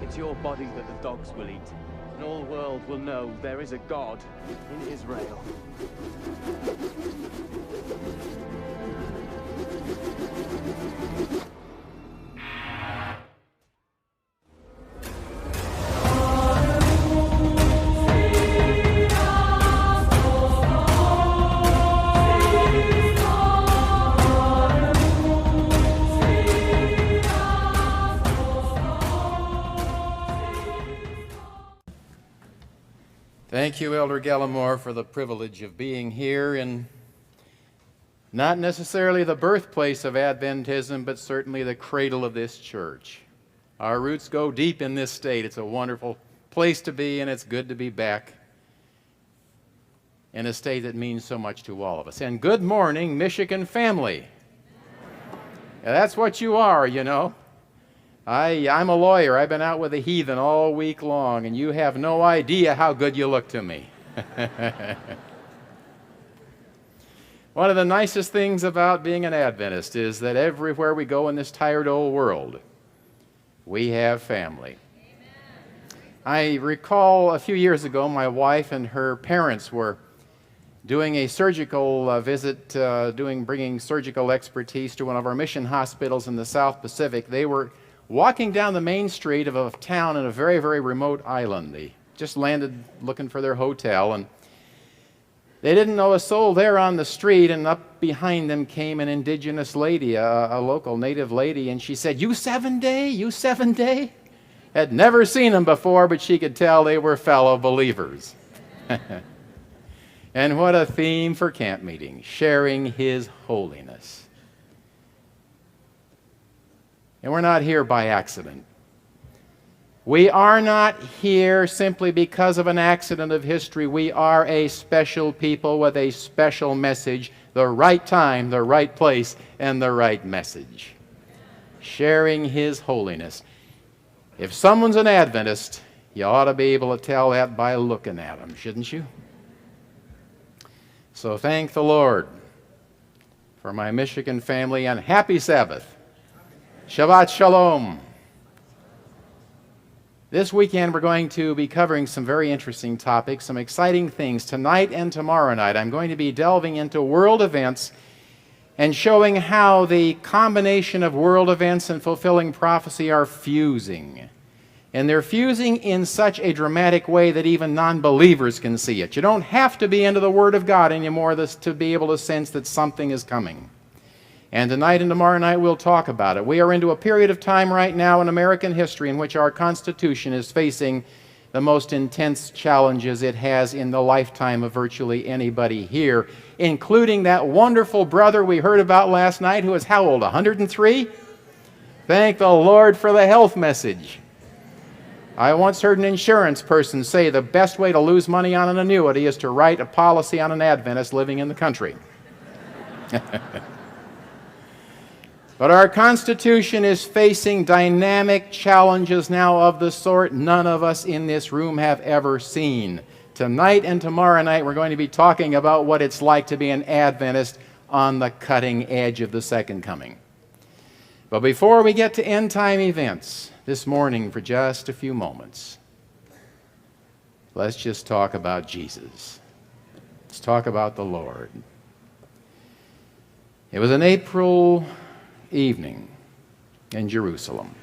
It's your body that the dogs will eat, and all the world will know there is a God in Israel. Thank you, Elder Gallimore, for the privilege of being here in not necessarily the birthplace of Adventism, but certainly the cradle of this church. Our roots go deep in this state. It's a wonderful place to be, and it's good to be back in a state that means so much to all of us. And good morning, Michigan family. Yeah, that's what you are, you know. I'm a lawyer. I've been out with the heathen all week long, and you have no idea how good you look to me. One of the nicest things about being an Adventist is that everywhere we go in this tired old world, we have family. I recall a few years ago, my wife and her parents were doing a surgical visit, bringing surgical expertise to one of our mission hospitals in the South Pacific. They were walking down the main street of a town in a very, very remote island. They just landed looking for their hotel, and they didn't know a soul there on the street, and up behind them came an indigenous lady, a local native lady, and she said, "You 7-day? You 7-day?" Had never seen them before, but she could tell they were fellow believers. And what a theme for camp meeting, sharing His holiness. And we're not here by accident. We are not here simply because of an accident of history. We are a special people with a special message, the right time, the right place, and the right message. Sharing His holiness. If someone's an Adventist, you ought to be able to tell that by looking at them, shouldn't you? So thank the Lord for my Michigan family, and happy Sabbath. Shabbat Shalom. This weekend we're going to be covering some very interesting topics, some exciting things. Tonight and tomorrow night I'm going to be delving into world events and showing how the combination of world events and fulfilling prophecy are fusing. And they're fusing in such a dramatic way that even non-believers can see it. You don't have to be into the Word of God anymore to be able to sense that something is coming. And tonight and tomorrow night we'll talk about it. We are into a period of time right now in American history in which our Constitution is facing the most intense challenges it has in the lifetime of virtually anybody here, including that wonderful brother we heard about last night who is how old, 103? Thank the Lord for the health message. I once heard an insurance person say the best way to lose money on an annuity is to write a policy on an Adventist living in the country. But our Constitution is facing dynamic challenges now of the sort none of us in this room have ever seen. Tonight and tomorrow night we're going to be talking about what it's like to be an Adventist on the cutting edge of the second coming. But before we get to end-time events this morning for just a few moments, let's just talk about Jesus. Let's talk about the Lord. It was an April evening in Jerusalem,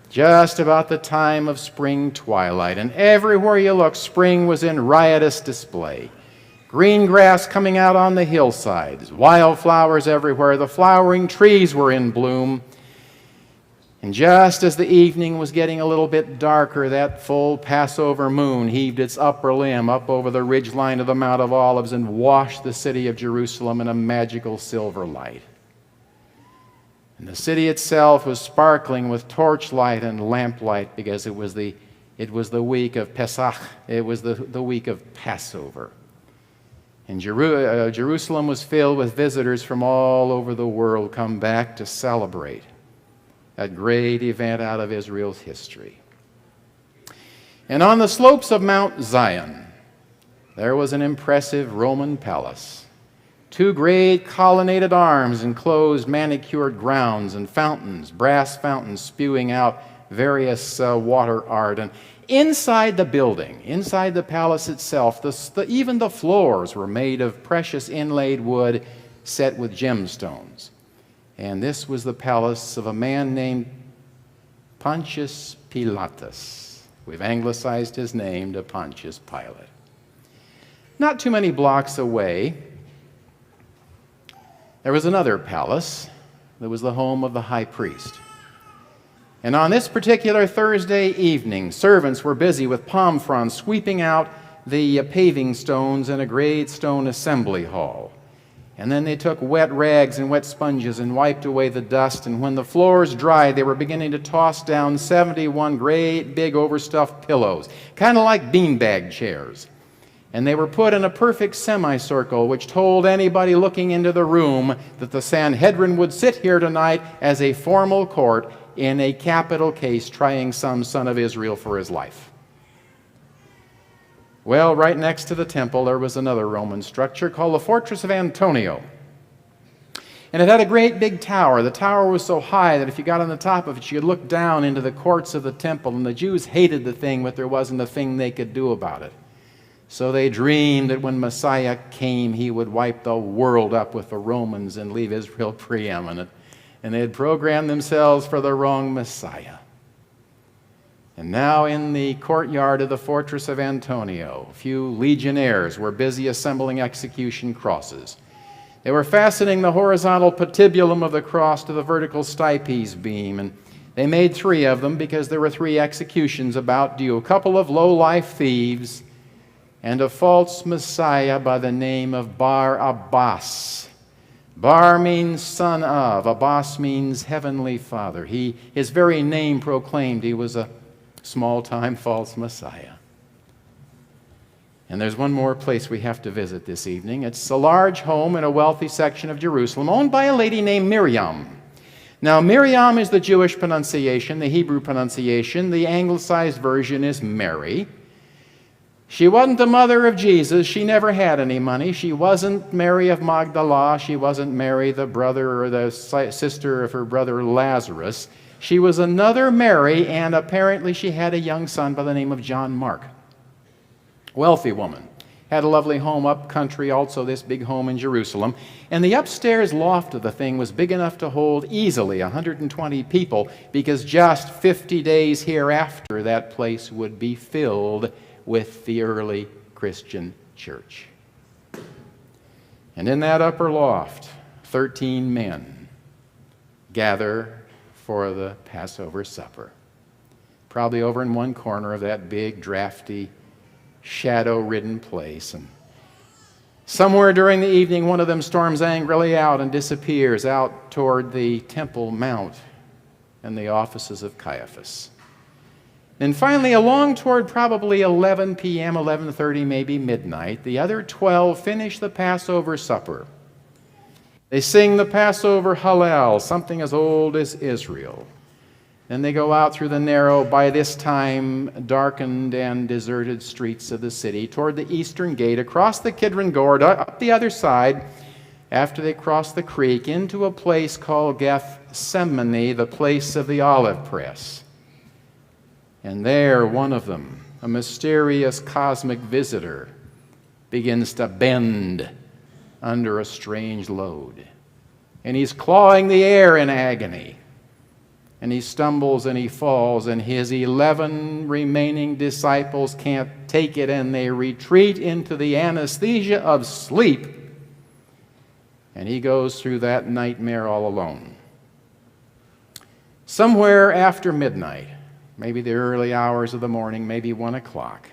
just about the time of spring twilight, and everywhere you look, spring was in riotous display. Green grass coming out on the hillsides, wildflowers everywhere, the flowering trees were in bloom. And just as the evening was getting a little bit darker, that full Passover moon heaved its upper limb up over the ridgeline of the Mount of Olives and washed the city of Jerusalem in a magical silver light. And the city itself was sparkling with torchlight and lamplight because it was the week of Pesach. It was the week of Passover. And Jerusalem was filled with visitors from all over the world come back to celebrate that great event out of Israel's history. And on the slopes of Mount Zion, there was an impressive Roman palace. 2 great colonnaded arms enclosed manicured grounds and fountains, brass fountains spewing out various water art. And inside the building, inside the palace itself, even the floors were made of precious inlaid wood set with gemstones. And this was the palace of a man named Pontius Pilatus. We've anglicized his name to Pontius Pilate. Not too many blocks away, there was another palace that was the home of the high priest. And on this particular Thursday evening, servants were busy with palm fronds sweeping out the paving stones in a great stone assembly hall. And then they took wet rags and wet sponges and wiped away the dust. And when the floors dried, they were beginning to toss down 71 great big overstuffed pillows, kind of like beanbag chairs. And they were put in a perfect semicircle, which told anybody looking into the room that the Sanhedrin would sit here tonight as a formal court in a capital case trying some son of Israel for his life. Well, right next to the temple, there was another Roman structure called the Fortress of Antonio. And it had a great big tower. The tower was so high that if you got on the top of it, you could look down into the courts of the temple. And the Jews hated the thing, but there wasn't a thing they could do about it. So they dreamed that when Messiah came, he would wipe the world up with the Romans and leave Israel preeminent. And they had programmed themselves for the wrong Messiah. And now in the courtyard of the Fortress of Antonio, a few legionnaires were busy assembling execution crosses. They were fastening the horizontal patibulum of the cross to the vertical stipes beam, and they made 3 of them because there were 3 executions about due. A couple of low-life thieves and a false Messiah by the name of Bar Abbas. Bar means son of, Abbas means heavenly father. His very name proclaimed he was a small-time false Messiah. And there's one more place we have to visit this evening. It's a large home in a wealthy section of Jerusalem owned by a lady named Miriam. Now, Miriam is the Jewish pronunciation, the Hebrew pronunciation. The anglicized version is Mary. She wasn't the mother of Jesus. She never had any money. She wasn't Mary of Magdala. She wasn't Mary, the brother or the sister of her brother Lazarus. She was another Mary, and apparently she had a young son by the name of John Mark. Wealthy woman. Had a lovely home up country, also this big home in Jerusalem. And the upstairs loft of the thing was big enough to hold easily 120 people, because just 50 days hereafter that place would be filled with the early Christian church. And in that upper loft, 13 men gather for the Passover supper. Probably over in one corner of that big, drafty, shadow-ridden place. And somewhere during the evening, one of them storms angrily out and disappears out toward the Temple Mount and the offices of Caiaphas. And finally, along toward probably 11 p.m., 11:30, maybe midnight, the other 12 finish the Passover supper. They sing the Passover Hallel, something as old as Israel. Then they go out through the narrow, by this time darkened and deserted streets of the city, toward the eastern gate, across the Kidron Gorge, up the other side, after they cross the creek, into a place called Gethsemane, the place of the olive press. And there, one of them, a mysterious cosmic visitor, begins to bend under a strange load. And he's clawing the air in agony. And he stumbles and he falls, and his 11 remaining disciples can't take it, and they retreat into the anesthesia of sleep. And he goes through that nightmare all alone. Somewhere after midnight, maybe the early hours of the morning, maybe 1 o'clock,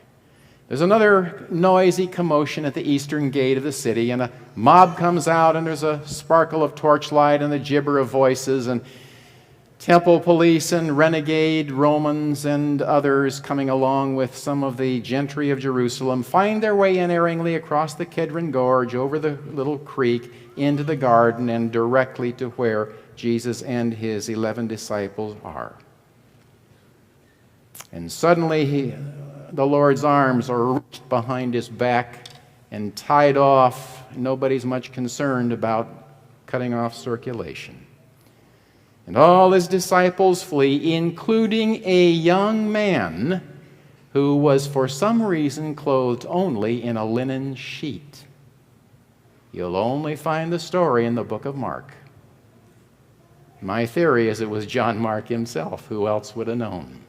there's another noisy commotion at the eastern gate of the city, and a mob comes out, and there's a sparkle of torchlight and the gibber of voices, and temple police and renegade Romans and others coming along with some of the gentry of Jerusalem find their way unerringly across the Kidron Gorge, over the little creek, into the garden, and directly to where Jesus and his 11 disciples are. And suddenly the Lord's arms are reached behind his back and tied off. Nobody's much concerned about cutting off circulation. And all his disciples flee, including a young man who was for some reason clothed only in a linen sheet. You'll only find the story in the book of Mark. My theory is it was John Mark himself. Who else would have known?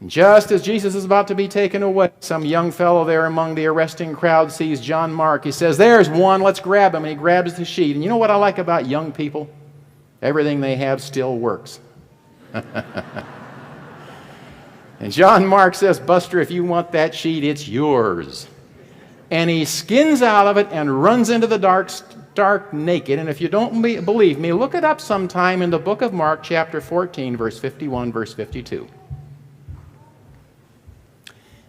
Just as Jesus is about to be taken away, some young fellow there among the arresting crowd sees John Mark. He says, "There's one, let's grab him." And he grabs the sheet. And you know what I like about young people? Everything they have still works. And John Mark says, "Buster, if you want that sheet, it's yours." And he skins out of it and runs into the dark naked. And if you don't believe me, look it up sometime in the book of Mark, chapter 14, verse 51, verse 52.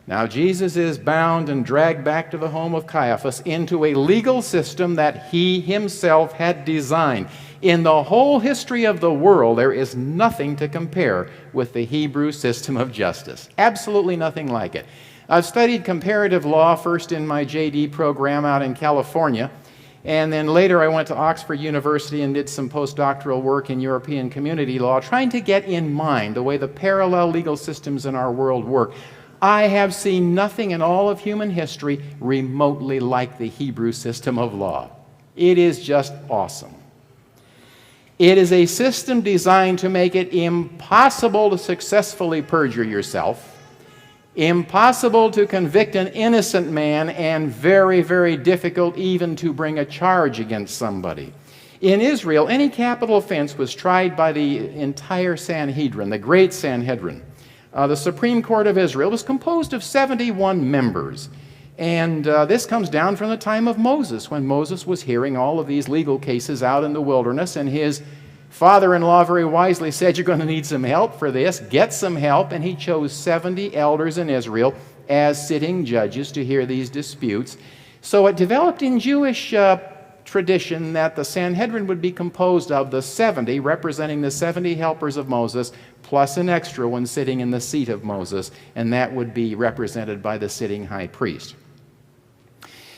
Now Jesus is bound and dragged back to the home of Caiaphas into a legal system that he himself had designed. In the whole history of the world, there is nothing to compare with the Hebrew system of justice. Absolutely nothing like it. I've studied comparative law first in my JD program out in California, and then later I went to Oxford University and did some postdoctoral work in European community law, trying to get in mind the way the parallel legal systems in our world work. I have seen nothing in all of human history remotely like the Hebrew system of law. It is just awesome. It is a system designed to make it impossible to successfully perjure yourself, impossible to convict an innocent man, and very, very difficult even to bring a charge against somebody. In Israel, any capital offense was tried by the entire Sanhedrin, the great Sanhedrin. The Supreme Court of Israel was composed of 71 members. And this comes down from the time of Moses, when Moses was hearing all of these legal cases out in the wilderness, and his father-in-law very wisely said, "You're going to need some help for this. Get some help." And he chose 70 elders in Israel as sitting judges to hear these disputes. So it developed in Jewish tradition that the Sanhedrin would be composed of the 70, representing the 70 helpers of Moses, plus an extra one sitting in the seat of Moses, and that would be represented by the sitting high priest.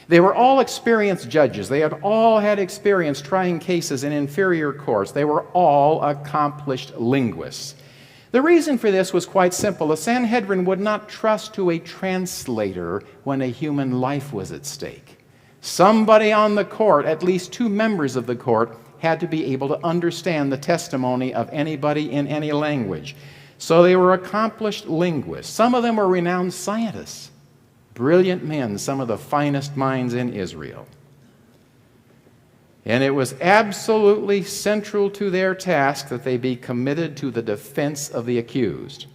They were all experienced judges. They had all had experience trying cases in inferior courts. They were all accomplished linguists. The reason for this was quite simple. The Sanhedrin would not trust to a translator when a human life was at stake. Somebody on the court, at least two members of the court, had to be able to understand the testimony of anybody in any language. So they were accomplished linguists. Some of them were renowned scientists. Brilliant men, some of the finest minds in Israel. And it was absolutely central to their task that they be committed to the defense of the accused.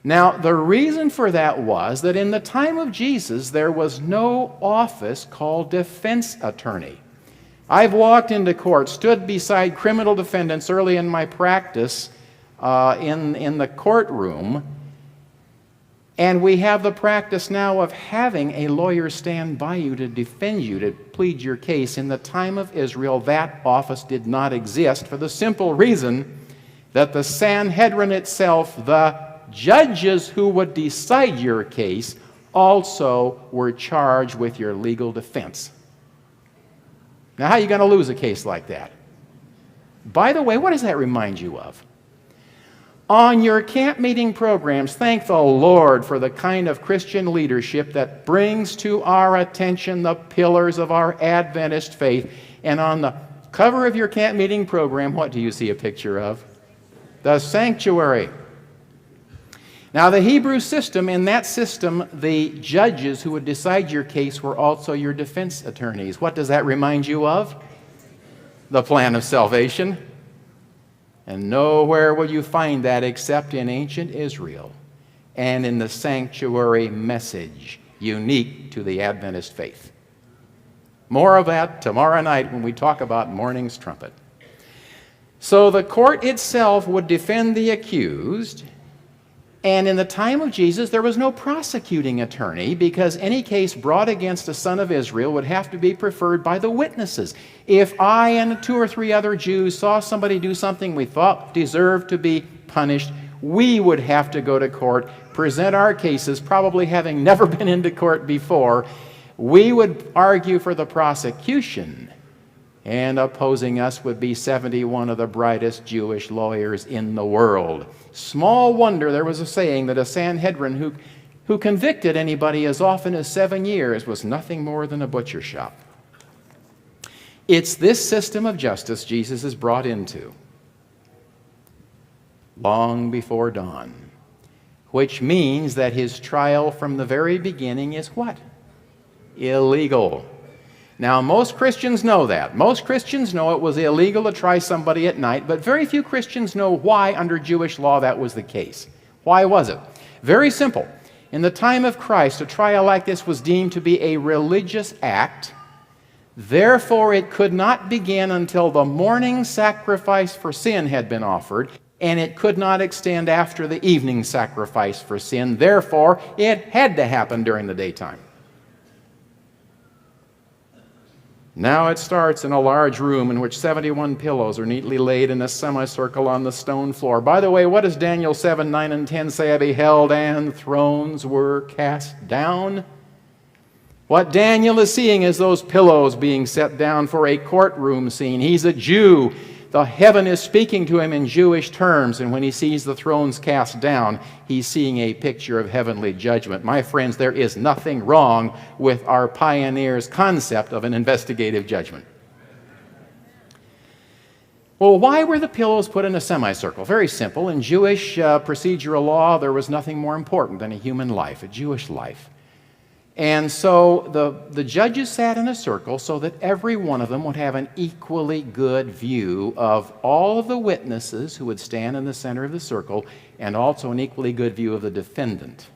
Now, the reason for that was that in the time of Jesus, there was no office called defense attorney. I've walked into court, stood beside criminal defendants early in my practice in the courtroom, and we have the practice now of having a lawyer stand by you to defend you, to plead your case. In the time of Israel, that office did not exist for the simple reason that the Sanhedrin itself, the judges who would decide your case, also were charged with your legal defense. Now, how are you going to lose a case like that? By the way, what does that remind you of? On your camp meeting programs, thank the Lord for the kind of Christian leadership that brings to our attention the pillars of our Adventist faith. And on the cover of your camp meeting program, what do you see a picture of? The sanctuary. Now, the Hebrew system, in that system, the judges who would decide your case were also your defense attorneys. What does that remind you of? The plan of salvation. And nowhere will you find that except in ancient Israel and in the sanctuary message, unique to the Adventist faith. More of that tomorrow night when we talk about morning's trumpet. So the court itself would defend the accused. And in the time of Jesus, there was no prosecuting attorney because any case brought against a son of Israel would have to be preferred by the witnesses. If I and 2 or 3 other Jews saw somebody do something we thought deserved to be punished, we would have to go to court, present our cases, probably having never been into court before. We would argue for the prosecution. And opposing us would be 71 of the brightest Jewish lawyers in the world. Small wonder there was a saying that a Sanhedrin who convicted anybody as often as 7 years was nothing more than a butcher shop. It's this system of justice Jesus is brought into long before dawn, which means that his trial from the very beginning is what? Illegal. Now, most Christians know that. Most Christians know it was illegal to try somebody at night, but very few Christians know why under Jewish law that was the case. Why was it? Very simple. In the time of Christ, a trial like this was deemed to be a religious act. Therefore, it could not begin until the morning sacrifice for sin had been offered, and it could not extend after the evening sacrifice for sin. Therefore, it had to happen during the daytime. Now it starts in a large room in which 71 pillows are neatly laid in a semicircle on the stone floor. By the way, what does Daniel 7, 9, and 10 say? I beheld, and thrones were cast down. What Daniel is seeing is those pillows being set down for a courtroom scene. He's a Jew. The heaven is speaking to him in Jewish terms, and when he sees the thrones cast down, he's seeing a picture of heavenly judgment. My friends, there is nothing wrong with our pioneers' concept of an investigative judgment. Well, why were the pillows put in a semicircle? Very simple. In Jewish procedural law, there was nothing more important than a human life, a Jewish life. And so the judges sat in a circle so that every one of them would have an equally good view of all of the witnesses who would stand in the center of the circle, and also an equally good view of the defendant.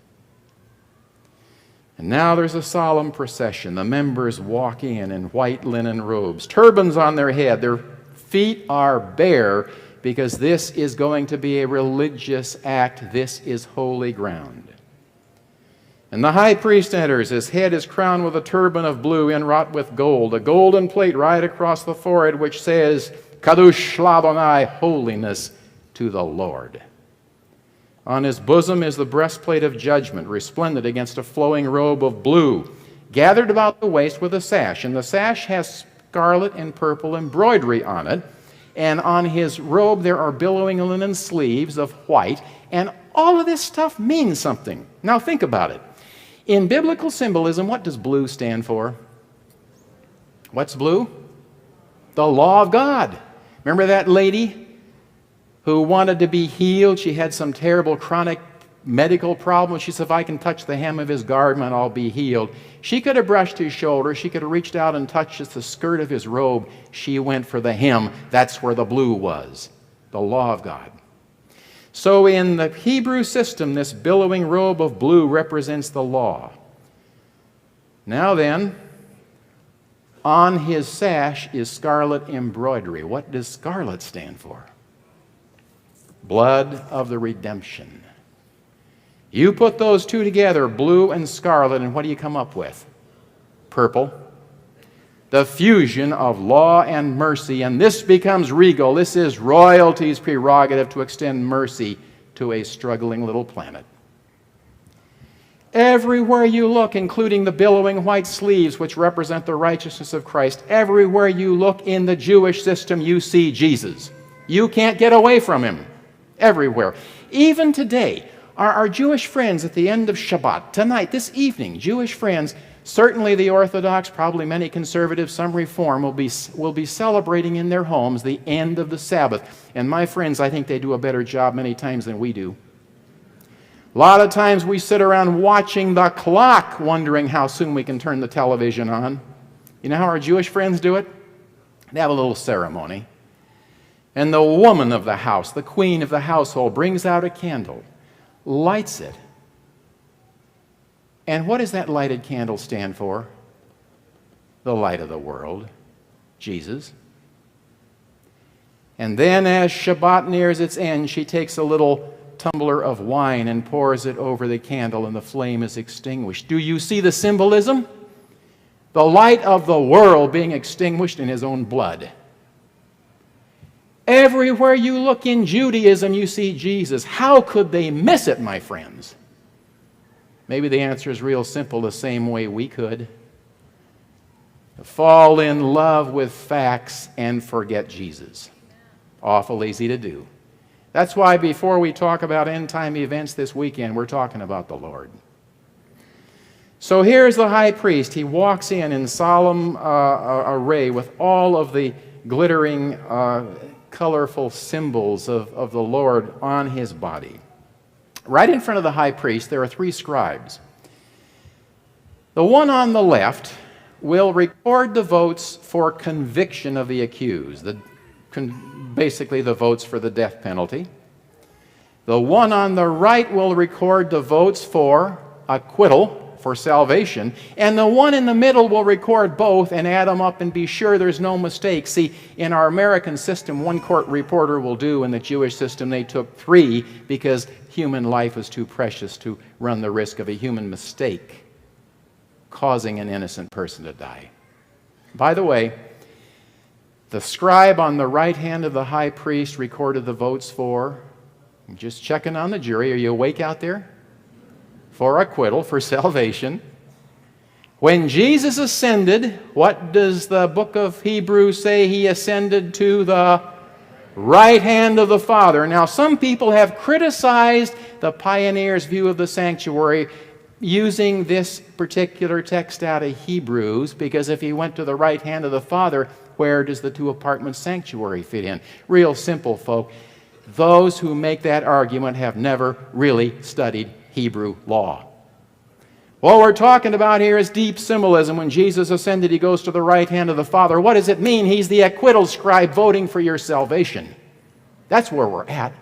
And now there's a solemn procession. The members walk in white linen robes, turbans on their head. Their feet are bare because this is going to be a religious act. This is holy ground. And the high priest enters. His head is crowned with a turban of blue inwrought with gold, a golden plate right across the forehead which says, Kadosh Ladonai, holiness to the Lord. On his bosom is the breastplate of judgment, resplendent against a flowing robe of blue, gathered about the waist with a sash. And the sash has scarlet and purple embroidery on it. And on his robe there are billowing linen sleeves of white. And all of this stuff means something. Now think about it. In biblical symbolism, what does blue stand for? What's blue? The law of God. Remember that lady who wanted to be healed? She had some terrible chronic medical problem. She said, if I can touch the hem of his garment, I'll be healed. She could have brushed his shoulder. She could have reached out and touched just the skirt of his robe. She went for the hem. That's where the blue was, the law of God. So in the Hebrew system, this billowing robe of blue represents the law. Now then, on his sash is scarlet embroidery. What does scarlet stand for? Blood of the redemption. You put those two together, blue and scarlet, and what do you come up with? Purple. The fusion of law and mercy, and this becomes regal. This is royalty's prerogative to extend mercy to a struggling little planet. Everywhere you look, including the billowing white sleeves which represent the righteousness of Christ, everywhere you look in the Jewish system, you see Jesus. You can't get away from him. Everywhere. Even today, our Jewish friends at the end of Shabbat, tonight, this evening, Jewish friends, certainly the Orthodox, probably many conservatives, some Reform, will be celebrating in their homes the end of the Sabbath. And my friends, I think they do a better job many times than we do. A lot of times we sit around watching the clock, wondering how soon we can turn the television on. You know how our Jewish friends do it? They have a little ceremony. And the woman of the house, the queen of the household, brings out a candle, lights it. And what does that lighted candle stand for? The light of the world, Jesus. And then as Shabbat nears its end, she takes a little tumbler of wine and pours it over the candle, and the flame is extinguished. Do you see the symbolism? The light of the world being extinguished in his own blood. Everywhere you look in Judaism, you see Jesus. How could they miss it, my friends? Maybe the answer is real simple, the same way we could. fall in love with facts and forget Jesus. Awful easy to do. That's why before we talk about end-time events this weekend, we're talking about the Lord. So here's the high priest. He walks in solemn array with all of the glittering, colorful symbols of the Lord on his body. Right in front of the high priest, there are three scribes. The one on the left will record the votes for conviction of the accused, basically the votes for the death penalty. The one on the right will record the votes for acquittal, for salvation, and the one in the middle will record both and add them up and be sure there's no mistake. See, in our American system, one court reporter will do. In the Jewish system, they took three because human life was too precious to run the risk of a human mistake causing an innocent person to die. By the way, the scribe on the right hand of the high priest recorded the votes for, just checking on the jury, are you awake out there? For acquittal, for salvation. When Jesus ascended, what does the book of Hebrews say? He ascended to the right hand of the Father. Now, some people have criticized the pioneers' view of the sanctuary using this particular text out of Hebrews, because if he went to the right hand of the Father, where does the two-apartment sanctuary fit in? Real simple, folk. Those who make that argument have never really studied Hebrew law. What we're talking about here is deep symbolism. When Jesus ascended, he goes to the right hand of the Father. What does it mean? He's the acquittal scribe voting for your salvation. That's where we're at.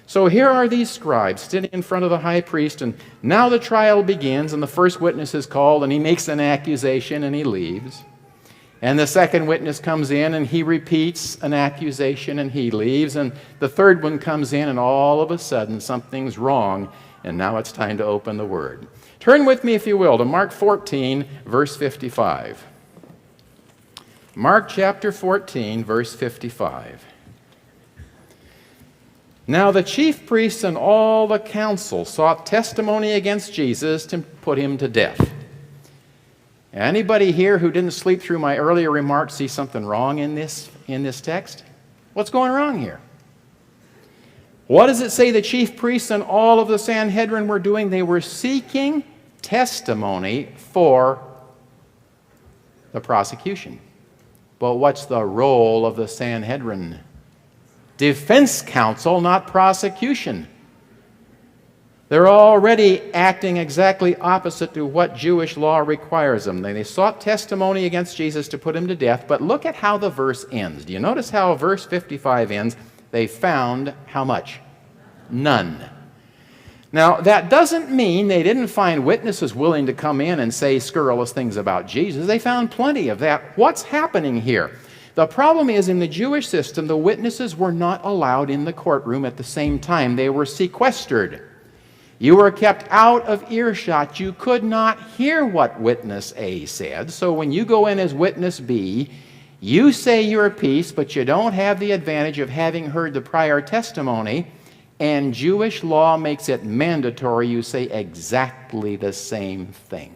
So here are these scribes sitting in front of the high priest, and now the trial begins, and the first witness is called, and he makes an accusation, and he leaves. And the second witness comes in, and he repeats an accusation, and he leaves. And the third one comes in, and all of a sudden something's wrong, and now it's time to open the Word. Turn with me, if you will, to Mark 14, verse 55. Mark chapter 14, verse 55. Now the chief priests and all the council sought testimony against Jesus to put him to death. Anybody here who didn't sleep through my earlier remarks see something wrong in this text? What's going wrong here? What does it say the chief priests and all of the Sanhedrin were doing? They were seeking testimony for the prosecution. But what's the role of the Sanhedrin? Defense counsel, not prosecution. They're already acting exactly opposite to what Jewish law requires them. They sought testimony against Jesus to put him to death, but look at how the verse ends. Do you notice how verse 55 ends? They found how much? None. Now, that doesn't mean they didn't find witnesses willing to come in and say scurrilous things about Jesus. They found plenty of that. What's happening here? The problem is, in the Jewish system, the witnesses were not allowed in the courtroom at the same time. They were sequestered. You were kept out of earshot. You could not hear what witness A said. So when you go in as witness B, you say your piece, but you don't have the advantage of having heard the prior testimony, and Jewish law makes it mandatory you say exactly the same thing.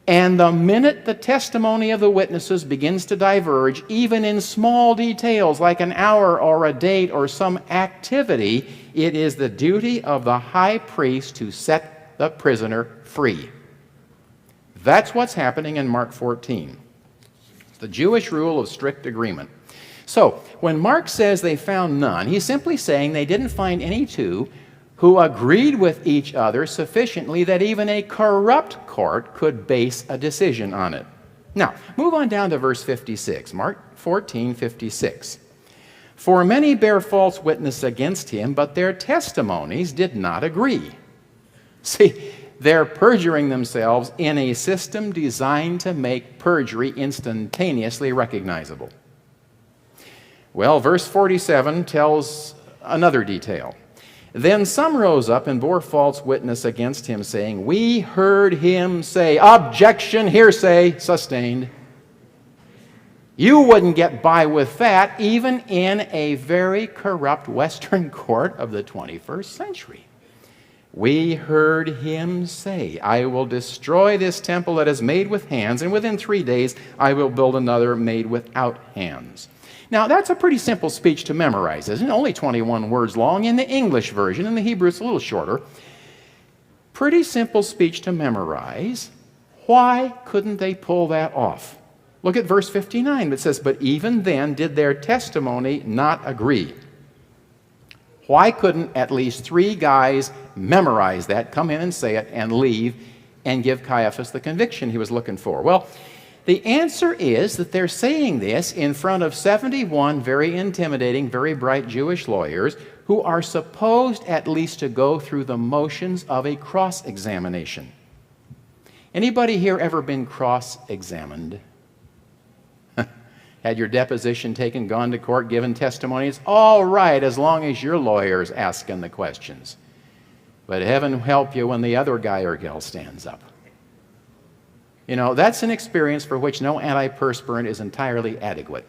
And the minute the testimony of the witnesses begins to diverge, even in small details like an hour or a date or some activity, it is the duty of the high priest to set the prisoner free. That's what's happening in Mark 14. The Jewish rule of strict agreement. So, when Mark says they found none, he's simply saying they didn't find any two who agreed with each other sufficiently that even a corrupt court could base a decision on it. Now, move on down to verse 56, Mark 14:56. For many bear false witness against him, but their testimonies did not agree. See, they're perjuring themselves in a system designed to make perjury instantaneously recognizable. Well, verse 47 tells another detail. Then some rose up and bore false witness against him, saying, We heard him say, objection, hearsay, sustained. You wouldn't get by with that even in a very corrupt Western court of the 21st century. We heard him say, I will destroy this temple that is made with hands, and within 3 days I will build another made without hands. Now, that's a pretty simple speech to memorize, isn't it? Only 21 words long in the English version. In the Hebrew, it's a little shorter. Pretty simple speech to memorize. Why couldn't they pull that off? Look at verse 59. It says, but even then did their testimony not agree. Why couldn't at least 3 guys memorize that, come in and say it, and leave, and give Caiaphas the conviction he was looking for? Well, the answer is that they're saying this in front of 71 very intimidating, very bright Jewish lawyers who are supposed at least to go through the motions of a cross-examination. Anybody here ever been cross-examined? Had your deposition taken, gone to court, given testimony? It's all right as long as your lawyer's asking the questions. But heaven help you when the other guy or gal stands up. You know, that's an experience for which no antiperspirant is entirely adequate.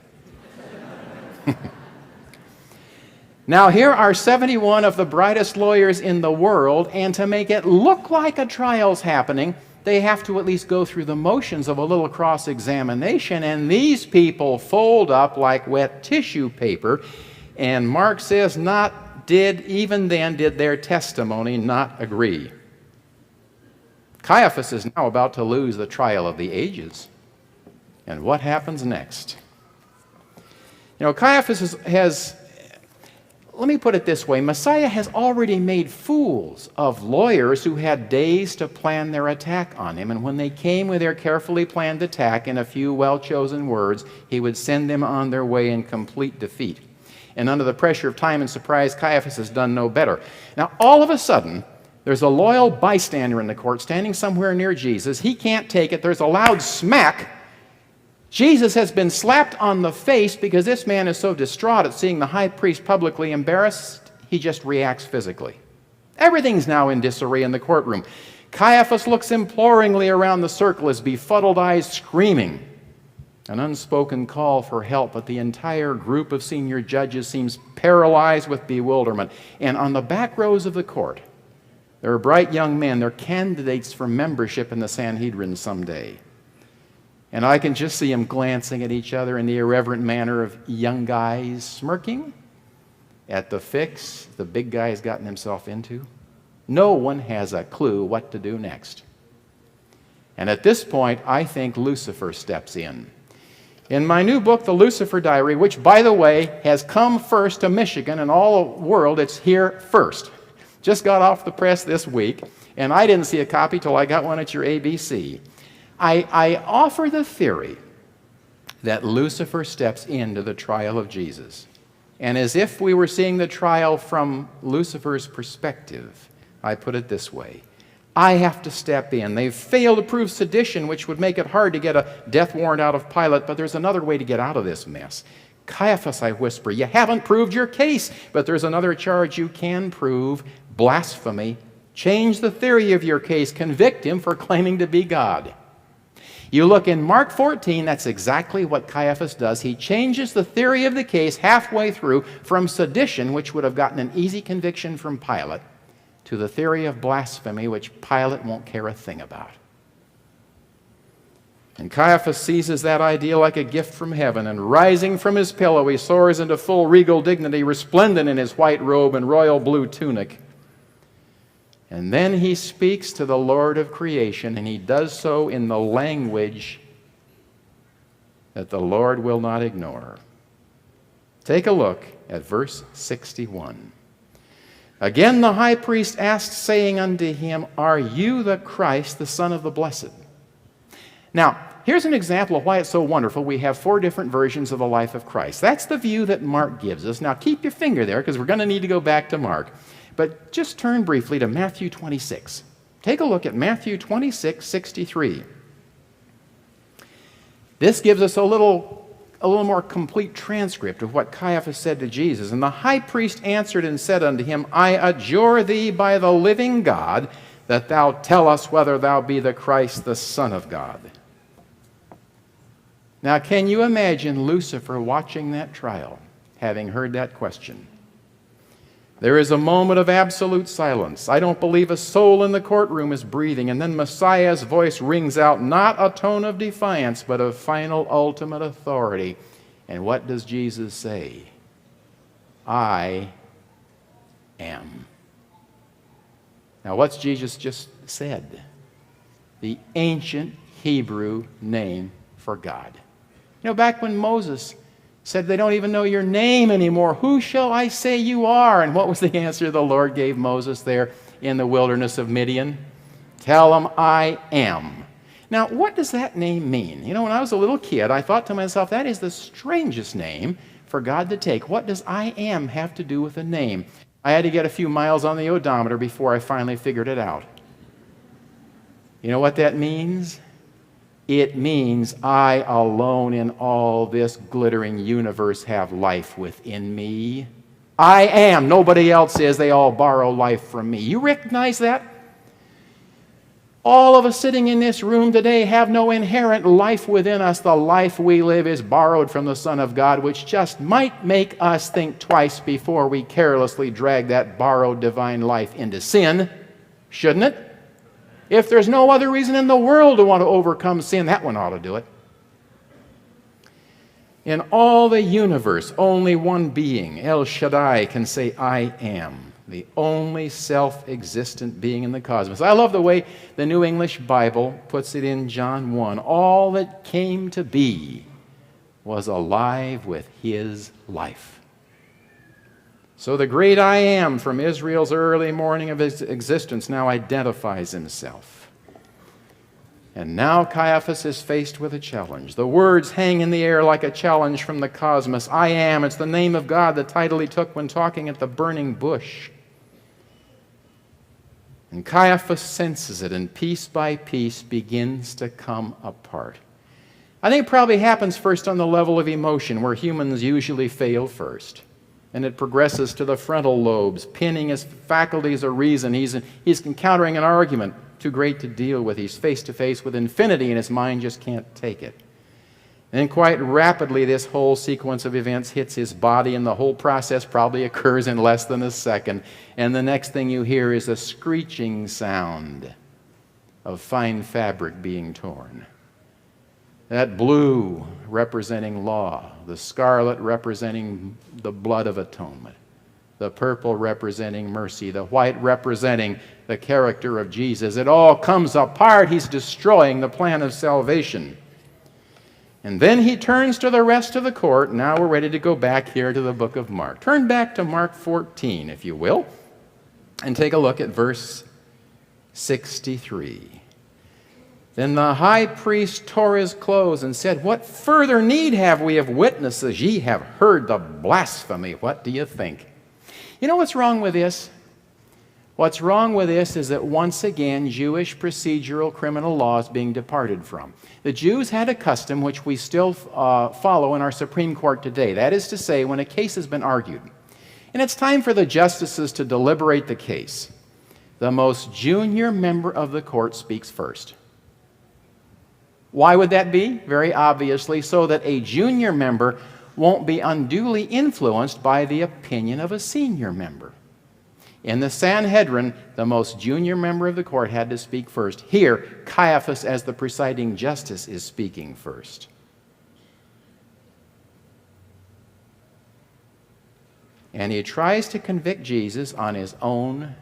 Now, here are 71 of the brightest lawyers in the world, and to make it look like a trial's happening, they have to at least go through the motions of a little cross-examination, and these people fold up like wet tissue paper, and Mark says, even then did their testimony not agree. Caiaphas is now about to lose the trial of the ages. And what happens next? You know, Caiaphas has, let me put it this way, Messiah has already made fools of lawyers who had days to plan their attack on him, and when they came with their carefully planned attack in a few well-chosen words, he would send them on their way in complete defeat. And under the pressure of time and surprise, Caiaphas has done no better. Now, all of a sudden, there's a loyal bystander in the court standing somewhere near Jesus. He can't take it. There's a loud smack. Jesus has been slapped on the face because this man is so distraught at seeing the high priest publicly embarrassed, he just reacts physically. Everything's now in disarray in the courtroom. Caiaphas looks imploringly around the circle, his befuddled eyes screaming. An unspoken call for help, but the entire group of senior judges seems paralyzed with bewilderment. And on the back rows of the court, there are bright young men. They're candidates for membership in the Sanhedrin someday. And I can just see them glancing at each other in the irreverent manner of young guys smirking at the fix the big guy has gotten himself into. No one has a clue what to do next. And at this point, I think Lucifer steps in. In my new book, The Lucifer Diary, which, by the way, has come first to Michigan and all the world, it's here first. Just got off the press this week, and I didn't see a copy till I got one at your ABC. I offer the theory that Lucifer steps into the trial of Jesus. And as if we were seeing the trial from Lucifer's perspective, I put it this way. I have to step in. They've failed to prove sedition, which would make it hard to get a death warrant out of Pilate, but there's another way to get out of this mess. Caiaphas, I whisper, you haven't proved your case, but there's another charge you can prove, blasphemy. Change the theory of your case. Convict him for claiming to be God. You look in Mark 14, that's exactly what Caiaphas does. He changes the theory of the case halfway through from sedition, which would have gotten an easy conviction from Pilate, to the theory of blasphemy, which Pilate won't care a thing about. And Caiaphas seizes that idea like a gift from heaven, and rising from his pillow, he soars into full regal dignity, resplendent in his white robe and royal blue tunic. And then he speaks to the Lord of creation, and he does so in the language that the Lord will not ignore. Take a look at verse 61. Again the high priest asked, saying unto him, Are you the Christ, the Son of the Blessed? Now, here's an example of why it's so wonderful. We have 4 different versions of the life of Christ. That's the view that Mark gives us. Now, keep your finger there, because we're going to need to go back to Mark. But just turn briefly to Matthew 26. Take a look at Matthew 26:63. This gives us a little more complete transcript of what Caiaphas said to Jesus. And the high priest answered and said unto him, I adjure thee by the living God, that thou tell us whether thou be the Christ, the Son of God. Now, can you imagine Lucifer watching that trial, having heard that question? There is a moment of absolute silence. I don't believe a soul in the courtroom is breathing. And then Messiah's voice rings out, not a tone of defiance, but of final, ultimate authority. And what does Jesus say? I am. Now, what's Jesus just said? The ancient Hebrew name for God. You know, back when Moses said, they don't even know your name anymore. Who shall I say you are? And what was the answer the Lord gave Moses there in the wilderness of Midian? Tell them I am. Now, what does that name mean? You know, when I was a little kid, I thought to myself, that is the strangest name for God to take. What does I am have to do with a name? I had to get a few miles on the odometer before I finally figured it out. You know what that means? It means I alone in all this glittering universe have life within me. I am. Nobody else is. They all borrow life from me. You recognize that? All of us sitting in this room today have no inherent life within us. The life we live is borrowed from the Son of God, which just might make us think twice before we carelessly drag that borrowed divine life into sin, shouldn't it? If there's no other reason in the world to want to overcome sin, that one ought to do it. In all the universe, only one being, El Shaddai, can say, I am. The only self-existent being in the cosmos. I love the way the New English Bible puts it in John 1. All that came to be was alive with his life. So the great I am from Israel's early morning of his existence now identifies himself. And now Caiaphas is faced with a challenge. The words hang in the air like a challenge from the cosmos. I am. It's the name of God, the title he took when talking at the burning bush. And Caiaphas senses it, and piece by piece begins to come apart. I think it probably happens first on the level of emotion, where humans usually fail first. And it progresses to the frontal lobes, pinning his faculties of reason. He's encountering an argument too great to deal with. He's face to face with infinity, and his mind just can't take it. And quite rapidly, this whole sequence of events hits his body, and the whole process probably occurs in less than a second. And the next thing you hear is a screeching sound of fine fabric being torn. That blue representing law, the scarlet representing the blood of atonement, the purple representing mercy, the white representing the character of Jesus. It all comes apart. He's destroying the plan of salvation. And then he turns to the rest of the court. Now we're ready to go back here to the book of Mark. Turn back to Mark 14, if you will, and take a look at verse 63. Then the high priest tore his clothes and said, What further need have we of witnesses? Ye have heard the blasphemy. What do you think? You know what's wrong with this? What's wrong with this is that once again, Jewish procedural criminal law is being departed from. The Jews had a custom which we still follow in our Supreme Court today. That is to say, when a case has been argued, and it's time for the justices to deliberate the case, the most junior member of the court speaks first. Why would that be? Very obviously, so that a junior member won't be unduly influenced by the opinion of a senior member. In the Sanhedrin, the most junior member of the court had to speak first. Here, Caiaphas, as the presiding justice, is speaking first. And he tries to convict Jesus on his own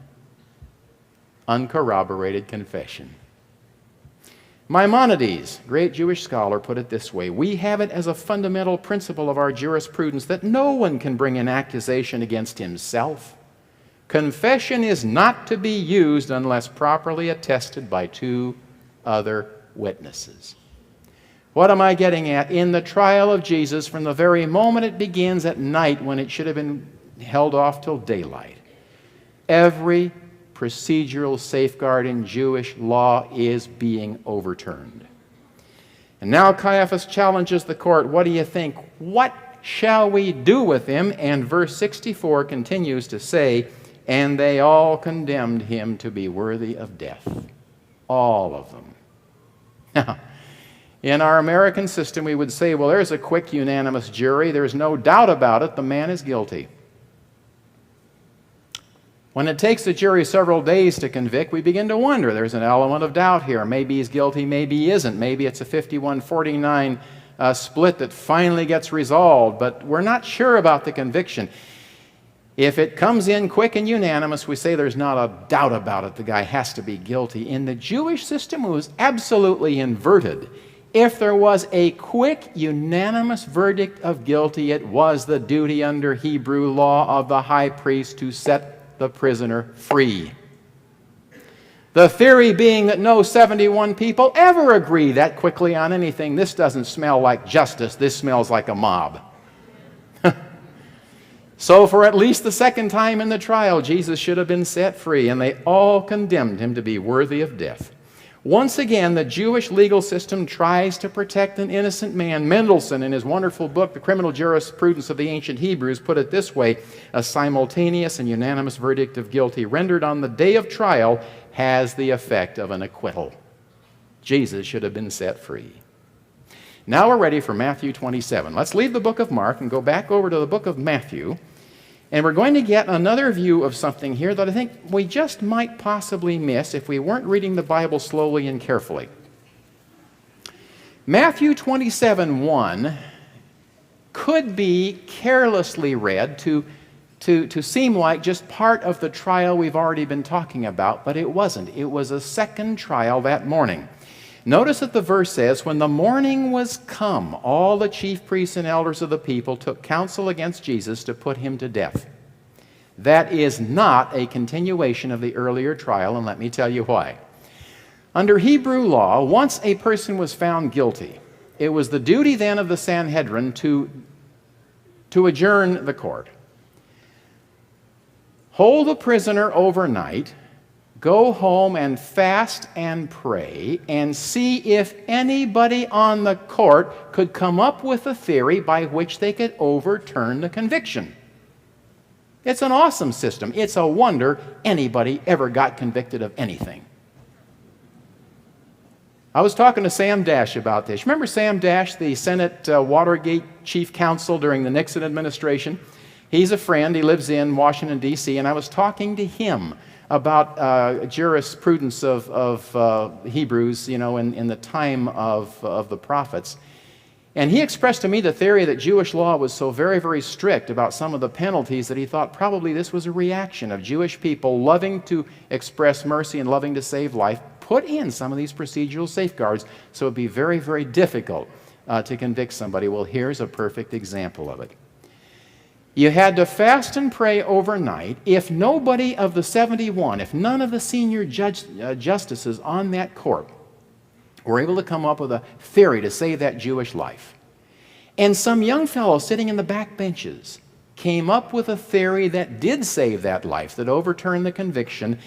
uncorroborated confession. Maimonides, great Jewish scholar, put it this way: we have it as a fundamental principle of our jurisprudence that no one can bring an accusation against himself. Confession is not to be used unless properly attested by two other witnesses. What am I getting at? In the trial of Jesus, from the very moment it begins at night when it should have been held off till daylight, every procedural safeguard in Jewish law is being overturned. And now Caiaphas challenges the court. What do you think? What shall we do with him? And verse 64 continues to say, and they all condemned him to be worthy of death. All of them. Now, in our American system, we would say, well, there's a quick, unanimous jury. There's no doubt about it. The man is guilty. When it takes the jury several days to convict, we begin to wonder. There's an element of doubt here. Maybe he's guilty, maybe he isn't. Maybe it's a 51-49 split that finally gets resolved, but we're not sure about the conviction. If it comes in quick and unanimous, we say there's not a doubt about it. The guy has to be guilty. In the Jewish system, it was absolutely inverted. If there was a quick, unanimous verdict of guilty, it was the duty under Hebrew law of the high priest to set the prisoner free. The theory being that no 71 people ever agree that quickly on anything. This doesn't smell like justice. This smells like a mob. So for at least the second time in the trial, Jesus should have been set free, and they all condemned him to be worthy of death. Once again, the Jewish legal system tries to protect an innocent man. Mendelssohn, in his wonderful book, The Criminal Jurisprudence of the Ancient Hebrews, put it this way: a simultaneous and unanimous verdict of guilty rendered on the day of trial has the effect of an acquittal. Jesus should have been set free. Now we're ready for Matthew 27. Let's leave the book of Mark and go back over to the book of Matthew. And we're going to get another view of something here that I think we just might possibly miss if we weren't reading the Bible slowly and carefully. Matthew 27:1 could be carelessly read to seem like just part of the trial we've already been talking about, but it wasn't. It was a second trial that morning. Notice that the verse says, when the morning was come, all the chief priests and elders of the people took counsel against Jesus to put him to death. That is not a continuation of the earlier trial, and let me tell you why. Under Hebrew law, once a person was found guilty, it was the duty then of the Sanhedrin to adjourn the court, hold the prisoner overnight, go home and fast and pray and see if anybody on the court could come up with a theory by which they could overturn the conviction. It's an awesome system. It's a wonder anybody ever got convicted of anything. I was talking to Sam Dash about this. Remember Sam Dash, the Senate Watergate chief counsel during the Nixon administration? He's a friend. He lives in Washington, D.C., and I was talking to him about jurisprudence of Hebrews, in the time of the prophets. And he expressed to me the theory that Jewish law was so very, very strict about some of the penalties that he thought probably this was a reaction of Jewish people loving to express mercy and loving to save life, put in some of these procedural safeguards so it would be very, very difficult to convict somebody. Well, here's a perfect example of it. You had to fast and pray overnight. If nobody of the 71, if none of the senior justices on that court were able to come up with a theory to save that Jewish life, and some young fellow sitting in the back benches came up with a theory that did save that life, that overturned the conviction,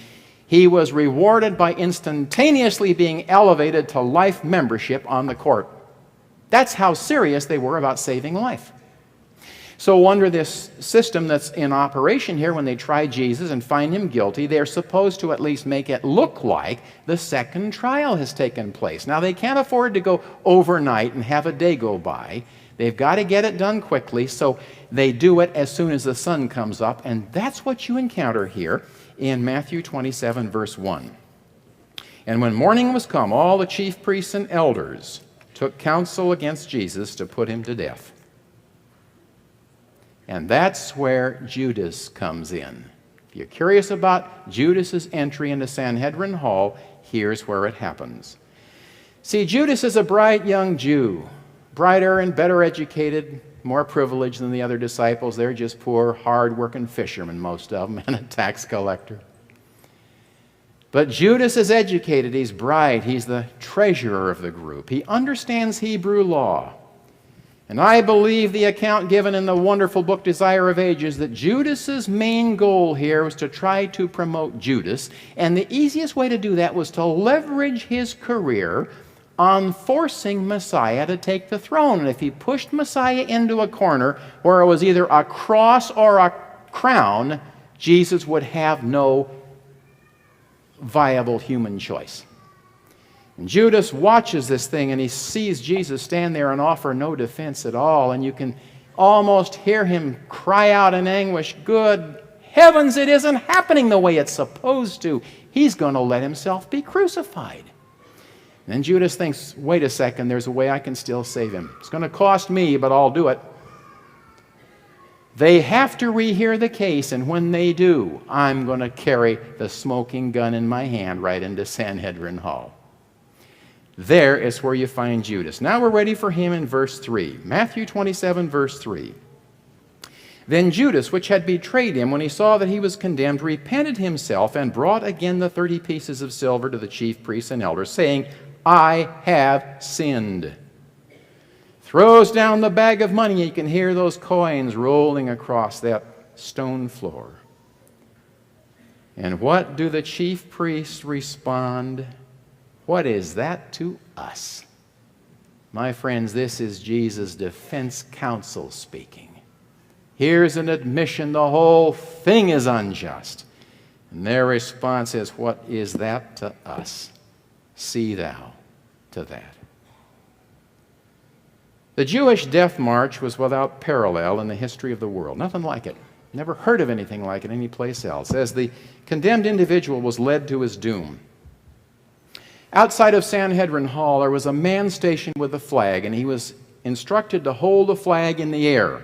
he was rewarded by instantaneously being elevated to life membership on the court. That's how serious they were about saving life. So under this system that's in operation here, when they try Jesus and find him guilty, they're supposed to at least make it look like the second trial has taken place. Now, they can't afford to go overnight and have a day go by. They've got to get it done quickly, so they do it as soon as the sun comes up, and that's what you encounter here in Matthew 27, verse 1. And when morning was come, all the chief priests and elders took counsel against Jesus to put him to death. And that's where Judas comes in. If you're curious about Judas's entry into Sanhedrin Hall, here's where it happens. See, Judas is a bright young Jew, brighter and better educated, more privileged than the other disciples. They're just poor, hard-working fishermen, most of them, and a tax collector. But Judas is educated. He's bright. He's the treasurer of the group. He understands Hebrew law. And I believe the account given in the wonderful book Desire of Ages that Judas's main goal here was to try to promote Judas. And the easiest way to do that was to leverage his career on forcing Messiah to take the throne. And if he pushed Messiah into a corner where it was either a cross or a crown, Jesus would have no viable human choice. And Judas watches this thing and he sees Jesus stand there and offer no defense at all. And you can almost hear him cry out in anguish, "Good heavens, it isn't happening the way it's supposed to. He's going to let himself be crucified. And then Judas thinks, wait a second, there's a way I can still save him. It's going to cost me, but I'll do it. They have to rehear the case, and when they do, I'm going to carry the smoking gun in my hand right into Sanhedrin Hall. There is where you find Judas. Now we're ready for him in verse 3. Matthew 27, verse 3. Then Judas, which had betrayed him, when he saw that he was condemned, repented himself and brought again the 30 pieces of silver to the chief priests and elders, saying, I have sinned. Throws down the bag of money. You can hear those coins rolling across that stone floor. And what do the chief priests respond? What is that to us? My friends, this is Jesus' defense counsel speaking. Here's an admission the whole thing is unjust. And their response is, what is that to us? See thou to that. The Jewish death march was without parallel in the history of the world. Nothing like it. Never heard of anything like it anyplace else. As the condemned individual was led to his doom, outside of Sanhedrin Hall, there was a man stationed with a flag, and he was instructed to hold the flag in the air.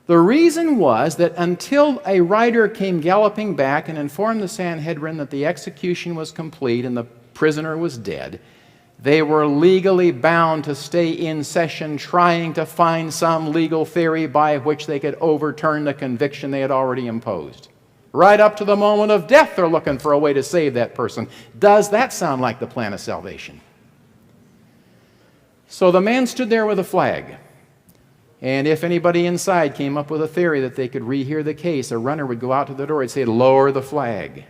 The reason was that until a rider came galloping back and informed the Sanhedrin that the execution was complete and the prisoner was dead, they were legally bound to stay in session trying to find some legal theory by which they could overturn the conviction they had already imposed. Right up to the moment of death, they're looking for a way to save that person. Does that sound like the plan of salvation? So the man stood there with a flag. And if anybody inside came up with a theory that they could rehear the case, a runner would go out to the door and say, lower the flag.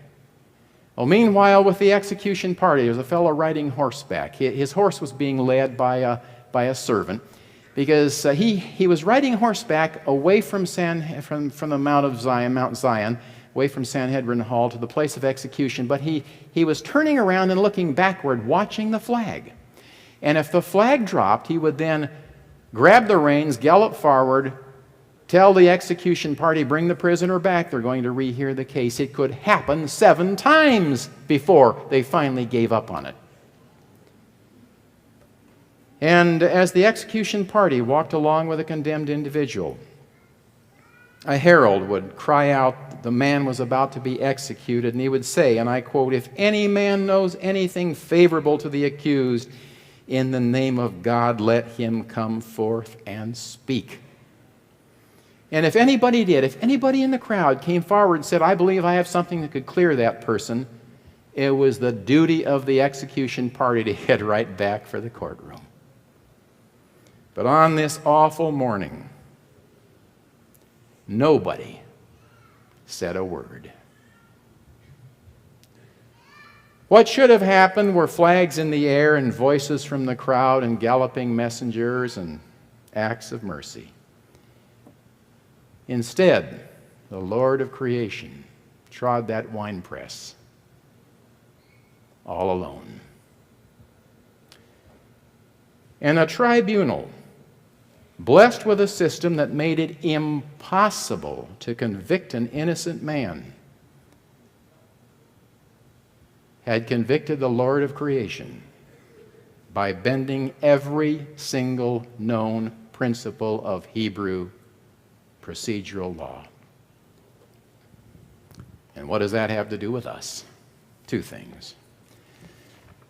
Well, meanwhile, with the execution party, there was a fellow riding horseback. His horse was being led by a servant because he was riding horseback away from the Mount Zion, away from Sanhedrin Hall to the place of execution, but he was turning around and looking backward, watching the flag. And if the flag dropped, he would then grab the reins, gallop forward, tell the execution party, bring the prisoner back, they're going to rehear the case. It could happen 7 times before they finally gave up on it. And as the execution party walked along with a condemned individual, a herald would cry out the man was about to be executed, and he would say, and I quote, if any man knows anything favorable to the accused, in the name of God, let him come forth and speak. And if anybody did, if anybody in the crowd came forward and said, I believe I have something that could clear that person, it was the duty of the execution party to head right back for the courtroom. But on this awful morning, nobody said a word. What should have happened were flags in the air and voices from the crowd and galloping messengers and acts of mercy. Instead, the Lord of creation trod that winepress all alone. And a tribunal, blessed with a system that made it impossible to convict an innocent man, had convicted the Lord of creation by bending every single known principle of Hebrew procedural law. And what does that have to do with us? 2 things.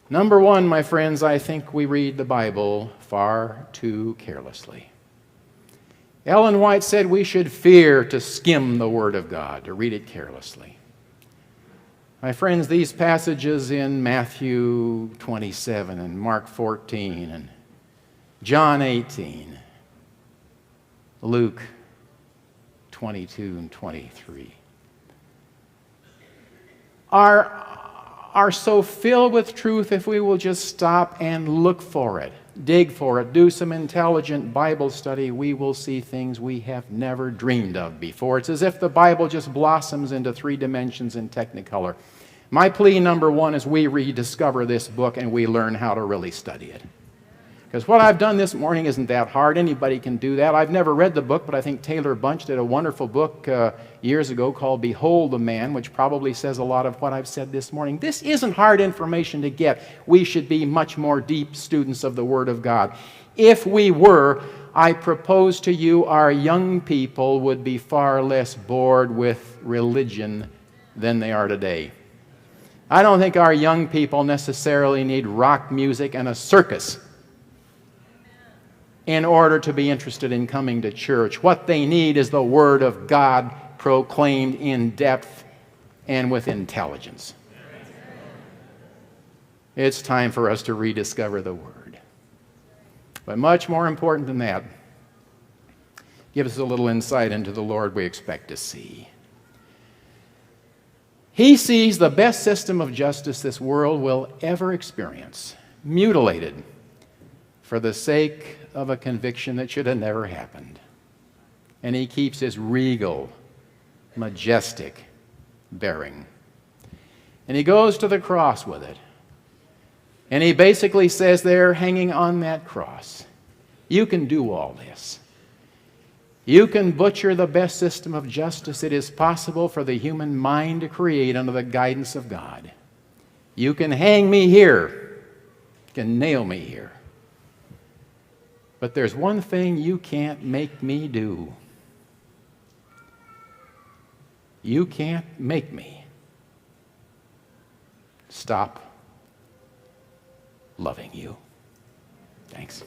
Number 1, my friends, I think we read the Bible far too carelessly. Ellen White said we should fear to skim the Word of God, to read it carelessly. My friends, these passages in Matthew 27 and Mark 14 and John 18, Luke 22 and 23 are so filled with truth if we will just stop and look for it, dig for it, do some intelligent Bible study, we will see things we have never dreamed of before. It's as if the Bible just blossoms into 3 dimensions in Technicolor. My plea number 1 is we rediscover this book and we learn how to really study it. Because what I've done this morning isn't that hard. Anybody can do that. I've never read the book, but I think Taylor Bunch did a wonderful book years ago called Behold the Man, which probably says a lot of what I've said this morning. This isn't hard information to get. We should be much more deep students of the Word of God. If we were, I propose to you our young people would be far less bored with religion than they are today. I don't think our young people necessarily need rock music and a circus in order to be interested in coming to church. What they need is the Word of God proclaimed in depth and with intelligence. It's time for us to rediscover the Word. But much more important than that, give us a little insight into the Lord we expect to see. He sees the best system of justice this world will ever experience, mutilated for the sake of a conviction that should have never happened. And he keeps his regal, majestic bearing. And he goes to the cross with it. And he basically says there, hanging on that cross, you can do all this. You can butcher the best system of justice it is possible for the human mind to create under the guidance of God. You can hang me here. You can nail me here. But there's one thing you can't make me do. You can't make me stop loving you. Thanks.